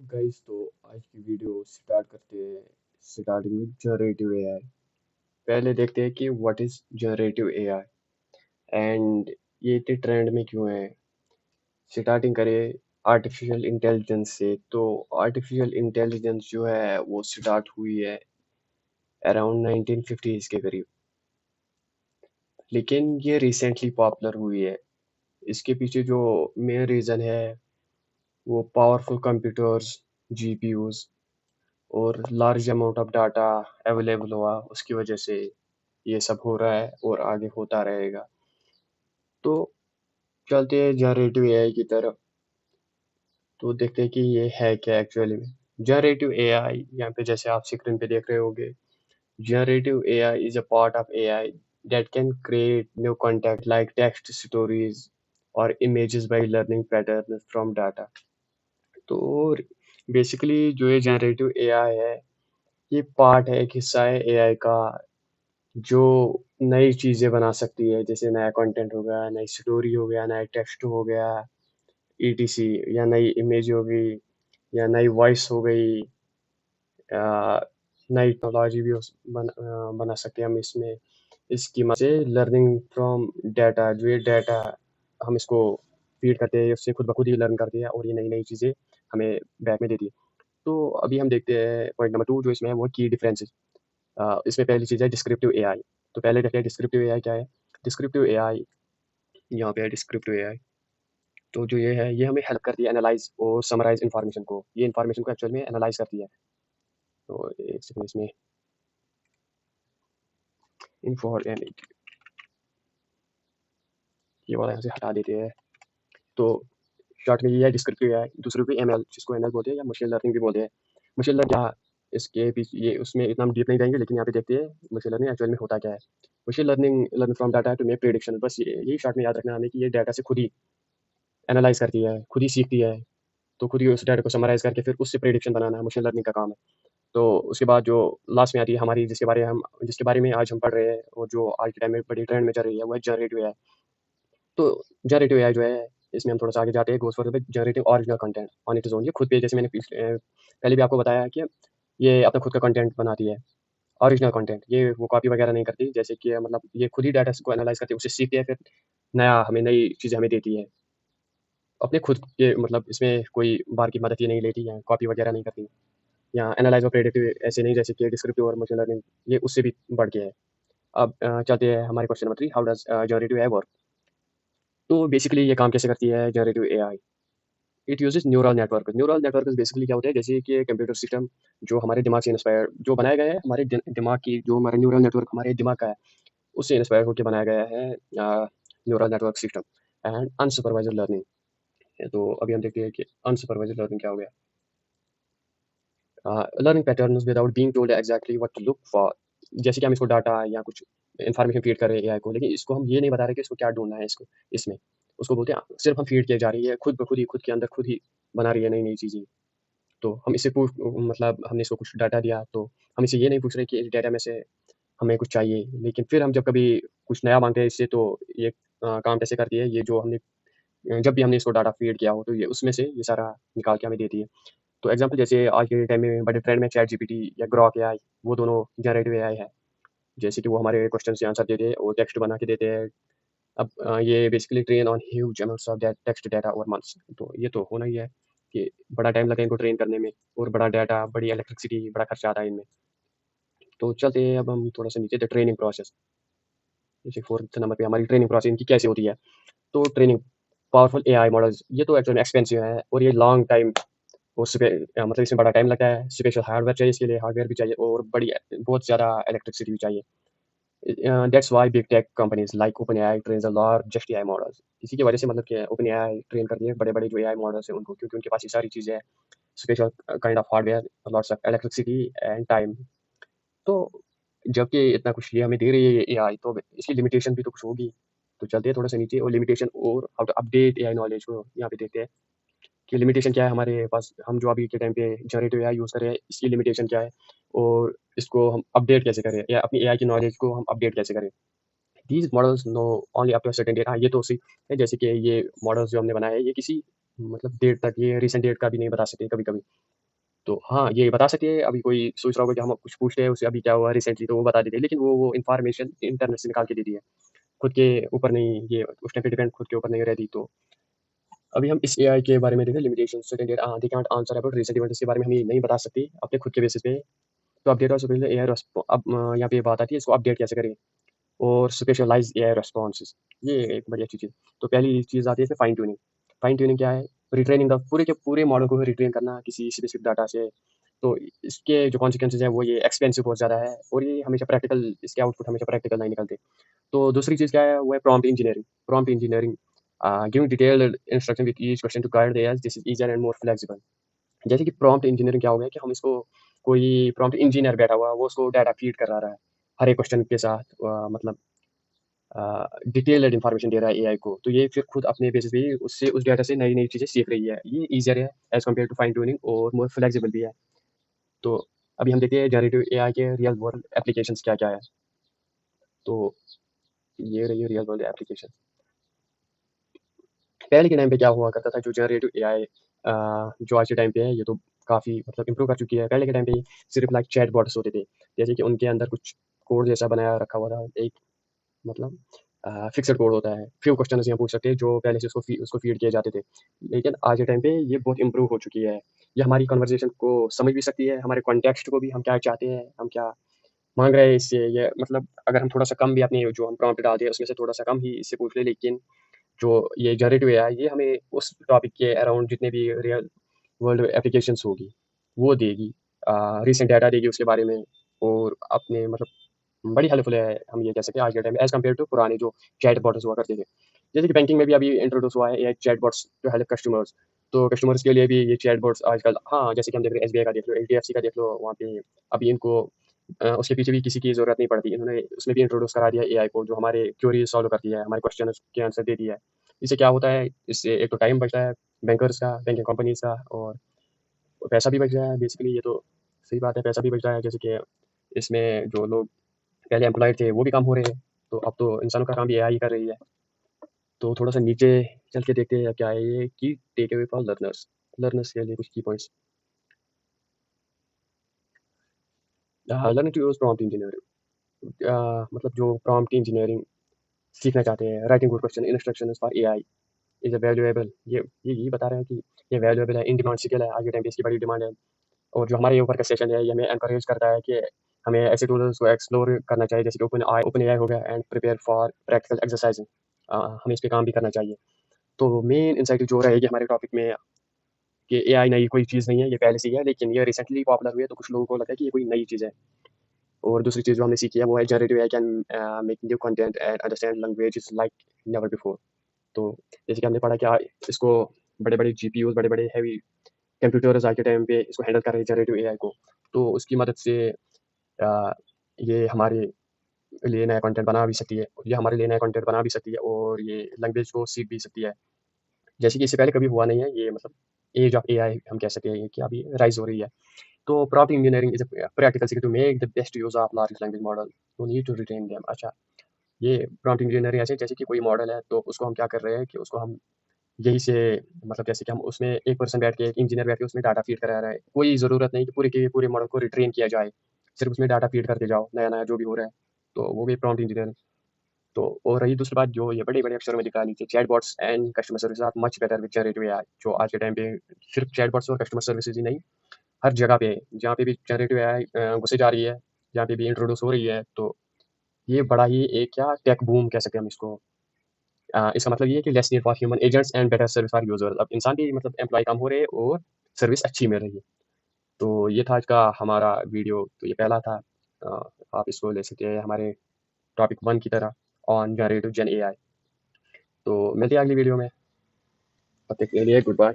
Guys, तो आज की वीडियो स्टार्ट करते हैं। स्टार्टिंग में जनरेटिव एआई। पहले देखते हैं कि what is generative AI and ये इतने ट्रेंड में क्यों है। स्टार्टिंग करें आर्टिफिशियल इंटेलिजेंस से। तो आर्टिफिशियल इंटेलिजेंस जो है वो स्टार्ट हुई है अराउंड 1950s के करीब, लेकिन ये रिसेंटली पॉपुलर हुई है। इसके पीछे जो मेन रीज़न है वो पावरफुल कंप्यूटर्स, जीपीयूज और large amount of data available हुआ, उसकी वजह से ये सब हो रहा है और आगे होता रहेगा। तो चलते हैं जनरेटिव एआई की तरफ। तो देखते हैं कि ये है क्या एक्चुअली में। जनरेटिव एआई यहाँ पे जैसे आप स्क्रीन पे देख रहे होगे, generative AI is a part of AI that can create new content like text stories or images by learning patterns from data। तो बेसिकली जो ये जनरेटिव एआई है, ये पार्ट है, एक हिस्सा है एआई का जो नई चीज़ें बना सकती है। जैसे नया कंटेंट हो गया, नई स्टोरी हो गया, नया टेक्स्ट हो गया, ईटीसी, या नई इमेज हो गई, या नई वॉइस हो गई, नई टेक्नोलॉजी भी बना सकते हैं हम इसमें। इसकी मदद से लर्निंग फ्रॉम डाटा, जो ये डाटा हम इसको फीड करते हैं, उससे खुद ब खुद ही लर्न करती है और ये नई नई चीज़ें हमें बैक में देती है। तो अभी हम देखते हैं पॉइंट नंबर 2 जो इसमें है, वो की डिफरेंसेस। इसमें पहली चीज़ है डिस्क्रिप्टिव एआई। तो पहले देखते हैं डिस्क्रिप्टिव एआई क्या है। डिस्क्रिप्टिव एआई, यहाँ पे है डिस्क्रिप्टिव एआई। तो जो ये है, ये हमें हेल्प करती है एनालाइज और समराइज इन्फॉर्मेशन को। ये इन्फॉर्मेशन को एक्चुअल में एनालाइज करती है। तो एक सेकंड, इसमें इन्फॉर ये वाला यहाँ से हटा देते हैं। तो शॉर्ट में ये है डिस्क्रिप्टिव एआई। दूसरे को एमएल, जिसको एमएल बोलते हैं या मशीन लर्निंग भी बोलते हैं। मशीन लर्निंग क्या, इसके पीछे ये उसमें इतना हम डीप नहीं जाएंगे, लेकिन यहाँ पे देखते हैं मशीन लर्निंग एक्चुअल में होता क्या है। Machine learning learn from data to make prediction. बस यही शॉर्ट में याद रखना हमें कि ये डाटा से खुद ही एनालाइज करती है, खुद ही सीखती है। तो खुद ही उस डाटा को समराइज करके फिर उससे प्रेडिक्शन बनाना मशीन लर्निंग का काम है। तो उसके बाद जो लास्ट में आती है हमारी, जिसके बारे में आज हम पढ़ रहे हैं और जो आज के टाइम में बड़ी ट्रेंड में चल रही है, वो है जनरेटिव एआई। तो जनरेटिव एआई जो है, इसमें हम थोड़ा सा आगे जाते हैं, goes for the generative original content on its own. ये खुद पे, जैसे मैंने पहले भी आपको बताया कि ये अपना खुद का कंटेंट बनाती है, ओरिजिनल कंटेंट। ये वो कॉपी वगैरह नहीं करती, जैसे कि मतलब ये खुद ही डाटा को एनालाइज करती है, उससे सीखती है, फिर नया हमें नई चीज़ें हमें देती है। अपने खुद के मतलब इसमें कोई बाहर की मदद ही नहीं लेती है, कॉपी वगैरह नहीं करती। या एनालाइज और प्रेडिक्टिव ऐसे नहीं, जैसे कि डिस्क्रिप्टिव और मशीन लर्निंग, ये उससे भी बढ़ के है। अब चलते हैं हमारे question number 3, how does generative AI work. तो बेसिकली ये काम कैसे करती है generative AI. It uses neural network. Neural network basically क्या होता है, जैसे कि कंप्यूटर सिस्टम जो हमारे दिमाग से इंस्पायर जो बनाया गया है, हमारे दिमाग की, जो हमारा न्यूरल नेटवर्क हमारे दिमाग का है, उससे इंस्पायर होकर बनाया गया है neural network system and unsupervised learning. तो अभी हम देखते हैं कि अनसुपरवाइज्ड लर्निंग क्या हो गया। Learning patterns without being told exactly what to look for. जैसे कि हम इसको डाटा या कुछ इन्फॉर्मेशन फीड कर रहे हैं एआई को, लेकिन इसको हम ये नहीं बता रहे कि इसको क्या ढूंढना है, इसको इसमें उसको बोलते हैं सिर्फ हम फीड किए जा रही है, खुद ब खुद ही खुद के अंदर खुद ही बना रही है नई नई चीज़ें। तो हम इससे पूछ मतलब हमने इसको कुछ डाटा दिया, तो हम इससे ये नहीं पूछ रहे कि इस डाटा में से हमें कुछ चाहिए। लेकिन फिर हम जब कभी कुछ नया माँगते हैं इससे, तो ये काम कैसे करती है, ये जो हमने जब भी हमने इसको डाटा फीड किया हो, तो ये उसमें से ये सारा निकाल के हमें देती है। तो एग्ज़ाम्पल जैसे आज के टाइम में बड़े ट्रेंड में चैटजीपीटी या ग्रॉक एआई, वो दोनों जनरेटिव एआई है। जैसे कि वो हमारे क्वेश्चन के आंसर देते हैं और टेक्स्ट बना के देते हैं। अब ये basically train on huge amounts of that text data over months. तो ये तो होना ही है कि बड़ा टाइम लगा इनको ट्रेन करने में, और बड़ा डाटा, बड़ी इलेक्ट्रिसिटी, बड़ा खर्चा आता है इनमें। तो चलते हैं अब हम थोड़ा-सा नीचे, द ट्रेनिंग प्रोसेस। जैसे 4th नंबर पे हमारी ट्रेनिंग प्रोसेस इनकी कैसे होती है। तो ट्रेनिंग पावरफुल एआई मॉडल्स, ये तो एक्चुअली में एक्सपेंसिव है और ये लॉन्ग टाइम, मतलब इसमें बड़ा टाइम लगता है। स्पेशल हार्डवेयर चाहिए इसके लिए, हार्डवेयर भी चाहिए और बड़ी बहुत ज़्यादा इलेक्ट्रिसिटी भी चाहिए। That's why big tech companies like OpenAI trains the largest AI models. इसी की वजह से मतलब कि ओपनएआई ट्रेन करती है बड़े-बड़े जो एआई मॉडल्स हैं उनको, क्योंकि उनके पास ये सारी चीज़ें हैं, special kind of hardware, lots of electricity and time. तो जबकि इतना कुछ ये हमें दे रही है ये एआई, तो इसकी लिमिटेशन भी तो कुछ होगी। तो चलते हैं थोड़ा-सा नीचे, और लिमिटेशन और how to update AI knowledge को यहाँ पे देखते हैं कि लिमिटेशन क्या है हमारे पास। हम जो अभी के टाइम पे जनरेटिव एआई यूज़ कर रहे हैं, इसकी लिमिटेशन क्या है और इसको हम अपडेट कैसे करें, या अपनी एआई की नॉलेज को हम अपडेट कैसे करें। These models know only up to a certain date. हाँ, ये तो सही है, जैसे कि ये मॉडल्स जो हमने बनाए हैं, ये किसी मतलब डेट तक, ये रिसेंट डेट का भी नहीं बता सकते कभी-कभी। तो हाँ, ये बता सकती है, अभी कोई सोच रहा होगा कि हम कुछ पूछते हैं उससे अभी क्या हुआ रिसेंटली, तो वो बता देती है, लेकिन वो इन्फॉर्मेशन इंटरनेट से निकाल के देती है। खुद के ऊपर नहीं, ये उस टाइम पे डिपेंड खुद के ऊपर नहीं रहती। तो अभी हम इस एआई के बारे में देखें limitations, second year they can't answer about recent events के बारे में हम ये नहीं बता सकती अपने खुद के बेसिस पे। तो अपडेट और सुपीरियर एआई अब यहाँ पे बात आती है इसको अपडेट कैसे करें और स्पेशलाइज एआई रिस्पॉन्सेज, ये एक बड़ी अच्छी चीज़। तो पहली चीज़ आती है इसमें फाइन ट्यूनिंग। फाइन ट्यूनिंग क्या है? रिट्रेनिंग द पूरे के पूरे मॉडल को रिट्रेन करना किसी स्पेसिफिक डाटा से। तो इसके जो कॉन्सिक्वेंसेज हैं वो ये एक्सपेंसिव बहुत ज़्यादा है और ये हमेशा प्रैक्टिकल, इसके आउटपुट हमेशा प्रैक्टिकल नहीं निकलते। तो दूसरी चीज़ क्या है, वो है prompt engineering. Prompt engineering giving detailed instruction with each question to guide the AI, this is easier and more flexible. जैसे कि प्रॉम्प्ट इंजीनियरिंग क्या हो गया कि हम इसको, कोई प्रॉम्प्ट इंजीनियर बैठा हुआ है, वो उसको डाटा फीड कर रहा है हर एक क्वेश्चन के साथ, मतलब डिटेल्ड इन्फॉर्मेशन दे रहा है एआई को। तो ये फिर खुद अपने बेसिस पे ही उससे उस डाटा से नई नई चीज़ें सीख रही है। ये ईजियर है as compared to fine tuning और मोर फ्लेक्सिबल भी है। तो अभी हम देखते हैं जनरेटिव एआई के रियल वर्ल्ड एप्लीकेशंस क्या क्या है। तो ये रही है रियल वर्ल्ड एप्लीकेशन। पहले के टाइम पे क्या हुआ करता था, जो जनरेटिव एआई जो आज के टाइम पे है, ये तो काफ़ी मतलब इम्प्रूव कर चुकी है। पहले के टाइम पे सिर्फ लाइक चैट बॉट्स होते थे, जैसे कि उनके अंदर कुछ कोड जैसा बनाया रखा हुआ था, एक मतलब फिक्स्ड कोड होता है। फ्यू क्वेश्चंस यहाँ पूछ सकते हैं जो पहले से उसको फीड किए जाते थे। लेकिन आज के टाइम पे ये बहुत इम्प्रूव हो चुकी है। ये हमारी कन्वर्सेशन को समझ भी सकती है, हमारे कॉन्टेक्स्ट को भी, हम क्या चाहते हैं, हम क्या माँग रहे हैं इससे। ये मतलब अगर हम थोड़ा-सा कम भी अपने जो हम प्रॉम्प्ट डालते हैं उसमें से थोड़ा-सा कम ही इससे पूछ लें, लेकिन जो ये जनरेटिव एआई ये हमें उस टॉपिक के अराउंड जितने भी रियल वर्ल्ड एप्लीकेशंस होगी, वो देगी। रीसेंट डाटा देगी उसके बारे में और अपने मतलब बड़ी हेल्पफुल है, हम ये कह सकते हैं आज के टाइम में एज़ कम्पेयर टू पुराने जो चैट बॉट्स हुआ करते थे। जैसे कि बैंकिंग में भी अभी इंट्रोड्यूस हुआ है AI chat bots to help customers. तो कस्टमर्स के लिए भी ये चैट बॉट्स आजकल, हाँ, जैसे कि हम देख रहे हैं एसबीआई का देख लो, एचडीएफसी का देख लो, वहाँ पे अभी इनको उसके पीछे भी किसी की ज़रूरत नहीं पड़ती। इन्होंने उसमें भी इंट्रोड्यूस करा दिया एआई को, जो हमारे क्वेरीज़ सॉल्व करती है, हमारे क्वेश्चन के आंसर देती है। इससे क्या होता है, इससे एक तो टाइम बचता है बैंकर्स का, बैंकिंग कंपनीज़ का, और पैसा भी बच रहा है। बेसिकली ये तो सही बात है, पैसा भी बच रहा है। जैसे कि इसमें जो लोग पहले एम्प्लॉयड थे वो भी कम हो रहे हैं, तो अब तो इंसानों का काम भी एआई कर रही है। तो थोड़ा-सा नीचे चल के देखते हैं क्या है ये key take away for learners. Learners के लिए कुछ key points. Learning to use prompt engineering, मतलब जो प्रॉम्प्ट इंजीनियरिंग सीखना चाहते हैं, writing good question instructions for AI is a valuable. ये बता रहे हैं कि ये वैल्यूएबल है, इन डिमांड स्किल है, आज के टाइम पे इसकी बड़ी डिमांड है। और जो हमारे ऊपर का सेशन है, ये हमें एनकरेज करता है कि हमें ऐसे टूल्स को एक्सप्लोर करना चाहिए, जैसे कि ओपन एआई हो गया, and prepare for practical exercising. हमें इस पे काम भी करना चाहिए। तो मेन इंसाइट जो रहेगी हमारे टॉपिक में कि एआई नई कोई चीज़ नहीं है, ये पहले से ही है, लेकिन ये रिसेंटली पॉपुलर हुई है, तो कुछ लोगों को लगता है कि ये कोई नई चीज़ है। और दूसरी चीज़ जो हमने सीखी है वो है generative AI can make new content and understand languages like never before. तो जैसे कि हमने पढ़ा कि इसको बड़े-बड़े जीपीयूज़, बड़े-बड़े हेवी कंप्यूटर्स आज के टाइम पे इसको हैंडल कर रहे हैं जनरेटिव एआई को। तो उसकी मदद से अ, ये हमारे लिए नया कंटेंट बना भी सकती है, ये हमारे लिए नया कंटेंट बना भी सकती है और ये लैंग्वेज को सीख भी सकती है। जैसे कि इससे पहले कभी हुआ नहीं है, ये मतलब एज ऑफ एआई हम कह सकते हैं कि अभी राइज़ हो रही है। तो prompt engineering is a practical skill to make the best use of large language model, no need to retrain them. अच्छा, ये प्रॉम्प्ट इंजीनियरिंग ऐसे जैसे कि कोई मॉडल है, तो उसको हम क्या कर रहे हैं कि उसको हम यहीं से, मतलब जैसे कि हम उसमें एक पर्सन बैठ के, एक इंजीनियर बैठ के उसमें डाटा फीड करा रहा है। कोई ज़रूरत नहीं कि पूरे के पूरे मॉडल को रिट्रेन किया जाए, सिर्फ़ उसमें डाटा फीड करते जाओ, नया-नया जो भी हो रहा है। तो वो भी प्रॉम्प्ट इंजीनियरिंग। तो और रही दूसरी बात, जो ये बड़े-बड़े अक्षरों में दिखा लीजिए, chatbots and customer service are much better with generative AI. जो आज के टाइम पे सिर्फ़ चैटबॉट्स और कस्टमर सर्विसेज़ ही नहीं, हर जगह पे जहाँ पे भी जनरेटिव एआई घुसे जा रही है, जहाँ पे भी इंट्रोड्यूस हो रही है, तो ये बड़ा ही एक क्या टेक बूम कह सकते हैं हम इसको। इसका मतलब ये है कि less need for human agents and better service for user. अब इंसान भी मतलब एम्प्लॉय कम हो रहे हैं और सर्विस अच्छी मिल रही है। तो ये था आज का हमारा वीडियो। तो ये पहला था, अ, आप इसको ले सकते हैं हमारे टॉपिक 1 की तरह, ऑन जनरेटिव जेन एआई। तो मिलते हैं अगली वीडियो में, तब तक के लिए गुड बाय।